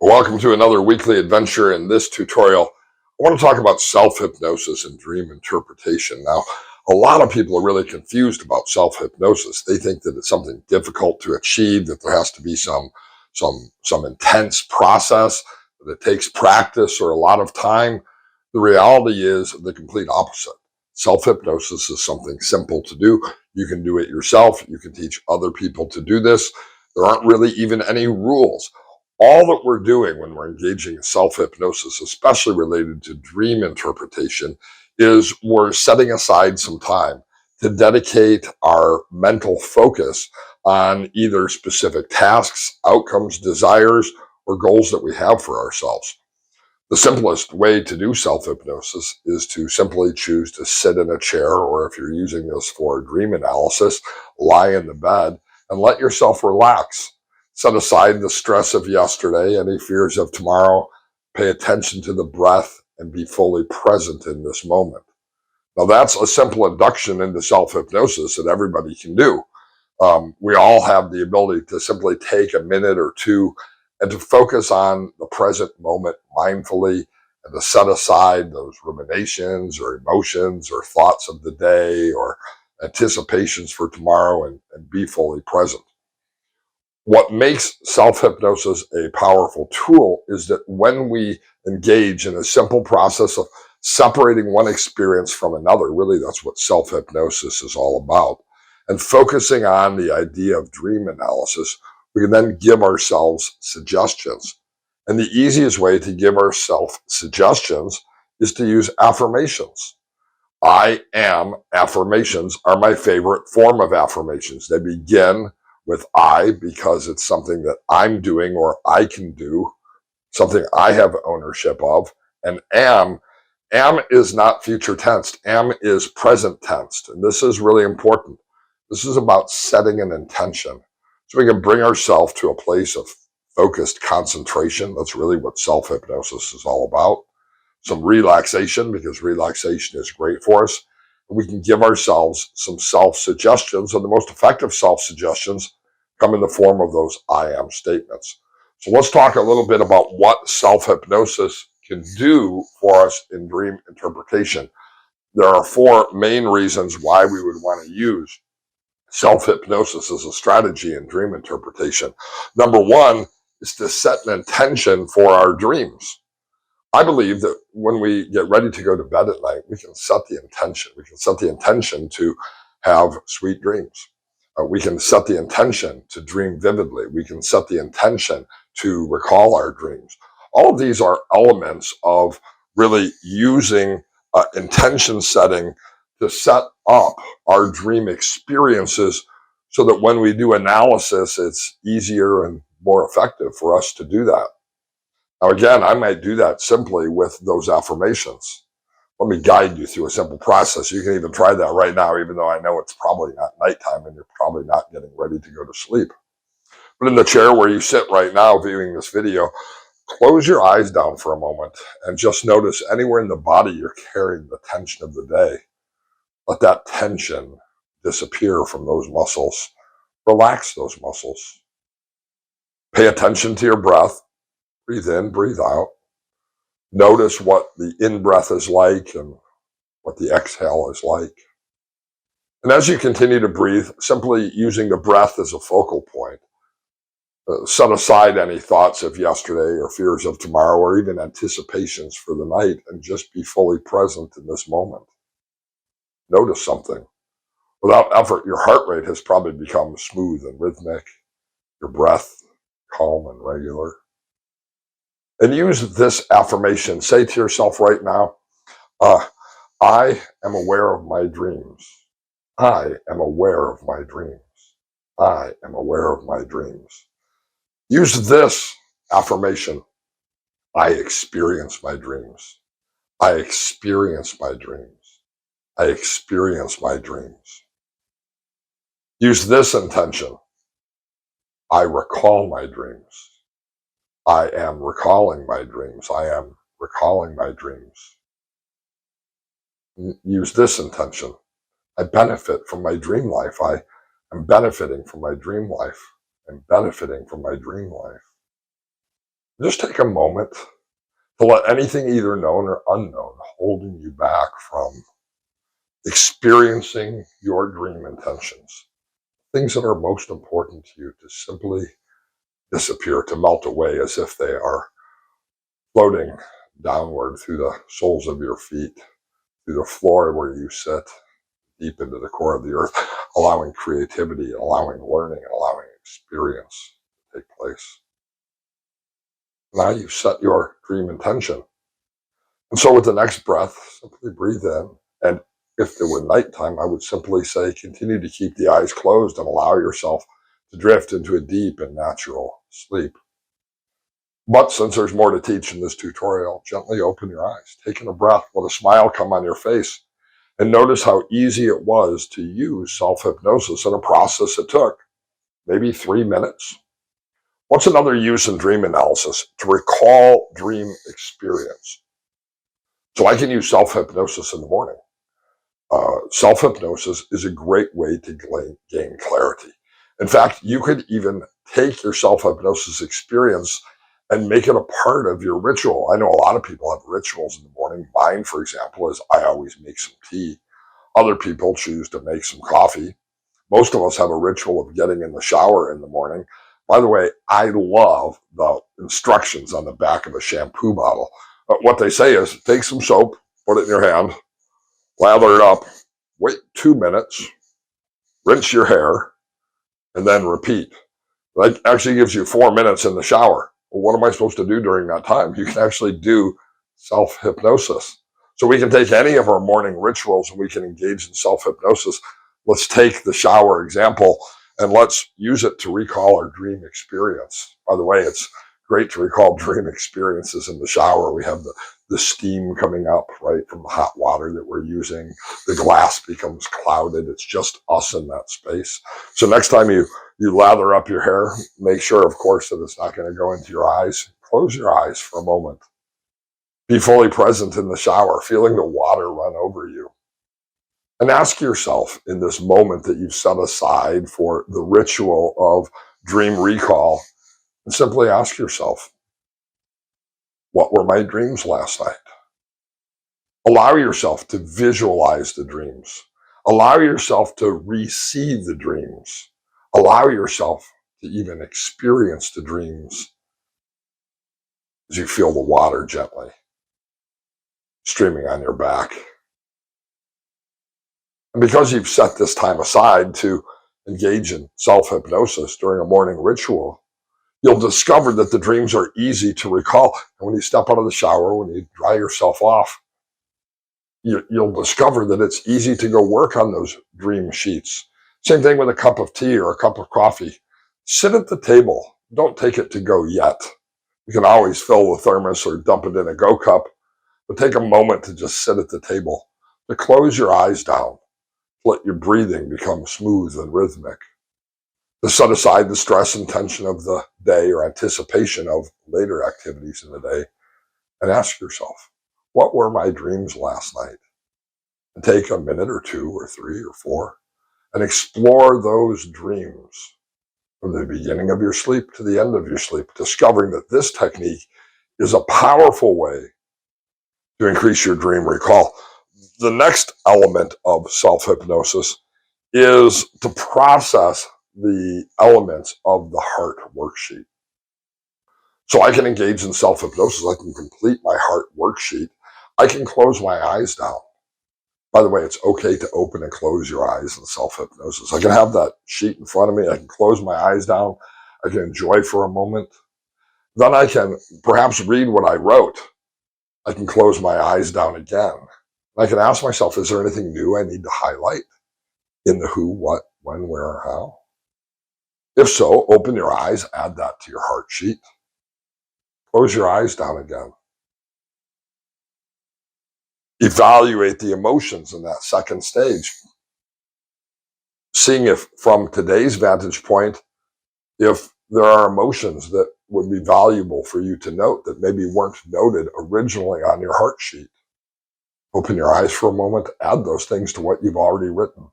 Welcome to another weekly adventure. In this tutorial, I want to talk about self-hypnosis and dream interpretation. Now, a lot of people are really confused about self-hypnosis. They think that it's something difficult to achieve, that there has to be some intense process, that it takes practice or a lot of time. The reality is the complete opposite. Self-hypnosis is something simple to do. You can do it yourself. You can teach other people to do this. There aren't really even any rules. All that we're doing when we're engaging in self-hypnosis, especially related to dream interpretation, is we're setting aside some time to dedicate our mental focus on either specific tasks, outcomes, desires, or goals that we have for ourselves. The simplest way to do self-hypnosis is to simply choose to sit in a chair, or if you're using this for dream analysis, lie in the bed and let yourself relax. Set aside the stress of yesterday, any fears of tomorrow, pay attention to the breath, and be fully present in this moment. Now, that's a simple induction into self-hypnosis that everybody can do. We all have the ability to simply take a minute or two and to focus on the present moment mindfully and to set aside those ruminations or emotions or thoughts of the day or anticipations for tomorrow and be fully present. What makes self-hypnosis a powerful tool is that when we engage in a simple process of separating one experience from another, really that's what self-hypnosis is all about, and focusing on the idea of dream analysis, we can then give ourselves suggestions. And the easiest way to give ourselves suggestions is to use affirmations. I am affirmations are my favorite form of affirmations. They begin with I because it's something that I'm doing or I can do, something I have ownership of. And am is not future tense. Am is present tense. And this is really important. This is about setting an intention. So we can bring ourselves to a place of focused concentration. That's really what self-hypnosis is all about. Some relaxation, because relaxation is great for us. We can give ourselves some self-suggestions, and the most effective self-suggestions come in the form of those I am statements. So let's talk a little bit about what self-hypnosis can do for us in dream interpretation. There are four main reasons why we would want to use self-hypnosis as a strategy in dream interpretation. Number one is to set an intention for our dreams. I believe that when we get ready to go to bed at night, we can set the intention. We can set the intention to have sweet dreams. We can set the intention to dream vividly. We can set the intention to recall our dreams. All of these are elements of really using intention setting to set up our dream experiences so that when we do analysis, it's easier and more effective for us to do that. Now, again, I might do that simply with those affirmations. Let me guide you through a simple process. You can even try that right now, even though I know it's probably not nighttime and you're probably not getting ready to go to sleep. But in the chair where you sit right now viewing this video, close your eyes down for a moment and just notice anywhere in the body you're carrying the tension of the day. Let that tension disappear from those muscles. Relax those muscles. Pay attention to your breath. Breathe in, breathe out. Notice what the in-breath is like and what the exhale is like. And as you continue to breathe, simply using the breath as a focal point, set aside any thoughts of yesterday or fears of tomorrow or even anticipations for the night and just be fully present in this moment. Notice something. Without effort, your heart rate has probably become smooth and rhythmic, your breath calm and regular. And use this affirmation. Say to yourself right now, I am aware of my dreams. I am aware of my dreams. I am aware of my dreams. Use this affirmation. I experience my dreams. I experience my dreams. I experience my dreams. Use this intention. I recall my dreams. I am recalling my dreams. I am recalling my dreams. Use this intention. I benefit from my dream life. I am benefiting from my dream life. I'm benefiting from my dream life. Just take a moment to let anything either known or unknown holding you back from experiencing your dream intentions, things that are most important to you, to simply disappear, to melt away as if they are floating downward through the soles of your feet, through the floor where you sit, deep into the core of the earth, allowing creativity, allowing learning, and allowing experience to take place. Now you've set your dream intention. And so with the next breath, simply breathe in. And if it were nighttime, I would simply say, continue to keep the eyes closed and allow yourself to drift into a deep and natural sleep. But since there's more to teach in this tutorial, gently open your eyes, take in a breath, let a smile come on your face, and notice how easy it was to use self-hypnosis in a process it took maybe 3 minutes. What's another use in dream analysis? To recall dream experience. So I can use self-hypnosis in the morning. Self-hypnosis is a great way to gain clarity. In fact, you could even take your self-hypnosis experience and make it a part of your ritual. I know a lot of people have rituals in the morning. Mine, for example, is I always make some tea. Other people choose to make some coffee. Most of us have a ritual of getting in the shower in the morning. By the way, I love the instructions on the back of a shampoo bottle. What they say is take some soap, put it in your hand, lather it up, wait 2 minutes, rinse your hair, and then repeat. That actually gives you 4 minutes in the shower. Well, what am I supposed to do during that time? You can actually do self-hypnosis. So we can take any of our morning rituals and we can engage in self-hypnosis. Let's take the shower example and let's use it to recall our dream experience. By the way, it's great to recall dream experiences in the shower. We have the steam coming up, right, from the hot water that we're using. The glass becomes clouded. It's just us in that space. So next time you lather up your hair, make sure, of course, that it's not going to go into your eyes. Close your eyes for a moment. Be fully present in the shower, feeling the water run over you. And ask yourself in this moment that you've set aside for the ritual of dream recall, and simply ask yourself, what were my dreams last night? Allow yourself to visualize the dreams. Allow yourself to receive the dreams. Allow yourself to even experience the dreams as you feel the water gently streaming on your back. And because you've set this time aside to engage in self-hypnosis during a morning ritual, you'll discover that the dreams are easy to recall. And when you step out of the shower, when you dry yourself off, you'll discover that it's easy to go work on those dream sheets. Same thing with a cup of tea or a cup of coffee. Sit at the table. Don't take it to go yet. You can always fill the thermos or dump it in a go cup, but take a moment to just sit at the table, to close your eyes down, let your breathing become smooth and rhythmic, to set aside the stress and tension of the day or anticipation of later activities in the day, and ask yourself, what were my dreams last night? And take a minute or 2 or 3 or 4 and explore those dreams from the beginning of your sleep to the end of your sleep, discovering that this technique is a powerful way to increase your dream recall. The next element of self-hypnosis is to process the elements of the heart worksheet. So I can engage in self-hypnosis. I can complete my heart worksheet. I can close my eyes down. By the way, it's okay to open and close your eyes in self-hypnosis. I can have that sheet in front of me. I can close my eyes down. I can enjoy for a moment. Then I can perhaps read what I wrote. I can close my eyes down again. I can ask myself, is there anything new I need to highlight in the who, what, when, where, or how? If so, open your eyes, add that to your heart sheet. Close your eyes down again. Evaluate the emotions in that second stage. Seeing if, from today's vantage point, if there are emotions that would be valuable for you to note that maybe weren't noted originally on your heart sheet. Open your eyes for a moment, add those things to what you've already written.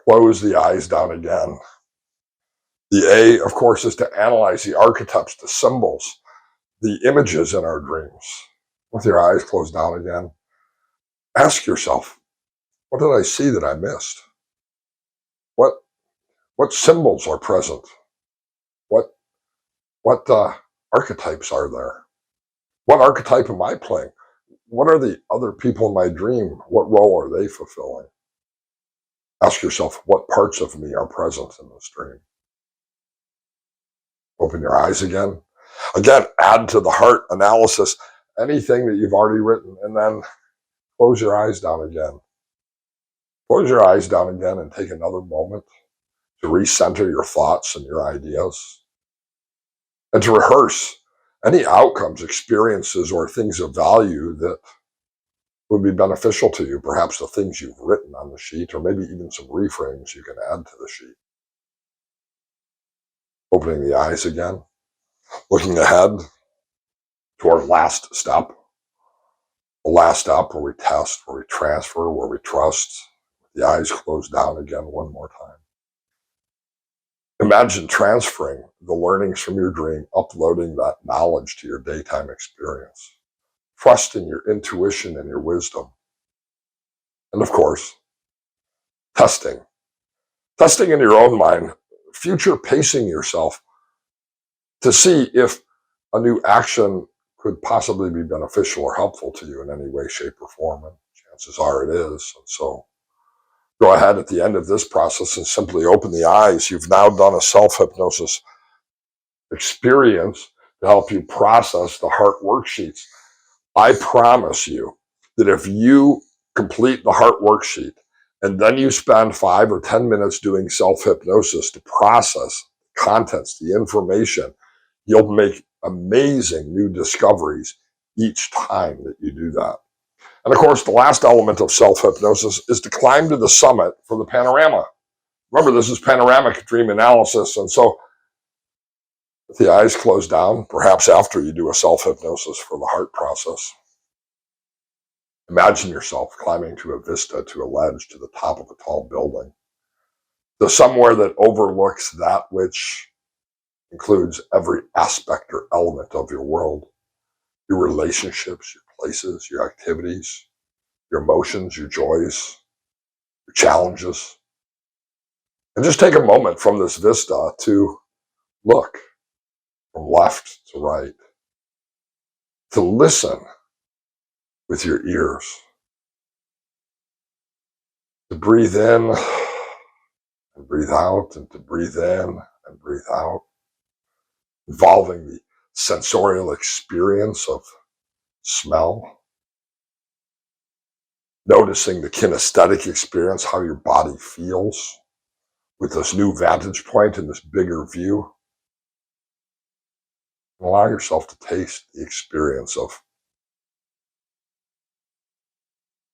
Close the eyes down again. The A, of course, is to analyze the archetypes, the symbols, the images in our dreams. With your eyes closed down again, ask yourself, what did I see that I missed? What what symbols are present? What what archetypes are there? What archetype am I playing? What are the other people in my dream? What role are they fulfilling? Ask yourself, what parts of me are present in this dream? Open your eyes again. Again, add to the heart analysis anything that you've already written, and then close your eyes down again. Close your eyes down again and take another moment to recenter your thoughts and your ideas and to rehearse any outcomes, experiences, or things of value that would be beneficial to you. Perhaps the things you've written on the sheet, or maybe even some reframes you can add to the sheet. Opening the eyes again, looking ahead to our last step. The last step where we test, where we transfer, where we trust. The eyes closed down again one more time. Imagine transferring the learnings from your dream, uploading that knowledge to your daytime experience, trusting your intuition and your wisdom. And of course, testing. Testing in your own mind, future pacing yourself to see if a new action could possibly be beneficial or helpful to you in any way, shape, or form. And chances are it is. And so go ahead at the end of this process and simply open the eyes. You've now done a self-hypnosis experience to help you process the heart worksheets. I promise you that if you complete the heart worksheet and then you spend 5 or 10 minutes doing self-hypnosis to process contents, the information, you'll make amazing new discoveries each time that you do that. And of course, the last element of self-hypnosis is to climb to the summit for the panorama. Remember, this is panoramic dream analysis. And so with the eyes closed down, perhaps after you do a self-hypnosis for the heart process, imagine yourself climbing to a vista, to a ledge, to the top of a tall building, to somewhere that overlooks that which includes every aspect or element of your world, your relationships, your places, your activities, your emotions, your joys, your challenges. And just take a moment from this vista to look from left to right, to listen with your ears, to breathe in and breathe out, and to breathe in and breathe out, involving the sensorial experience of smell, noticing the kinesthetic experience, how your body feels with this new vantage point and this bigger view. And allow yourself to taste the experience of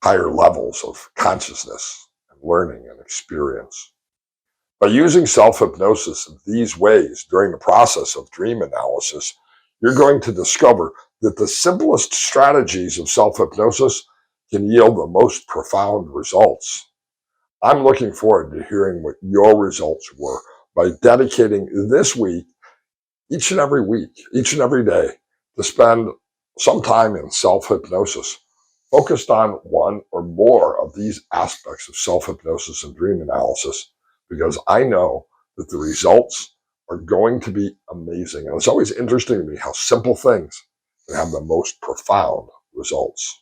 higher levels of consciousness and learning and experience. By using self-hypnosis in these ways during the process of dream analysis, you're going to discover that the simplest strategies of self-hypnosis can yield the most profound results. I'm looking forward to hearing what your results were by dedicating this week, each and every week, each and every day, to spend some time in self-hypnosis, focused on one or more of these aspects of self-hypnosis and dream analysis, because I know that the results are going to be amazing. And it's always interesting to me how simple things can have the most profound results.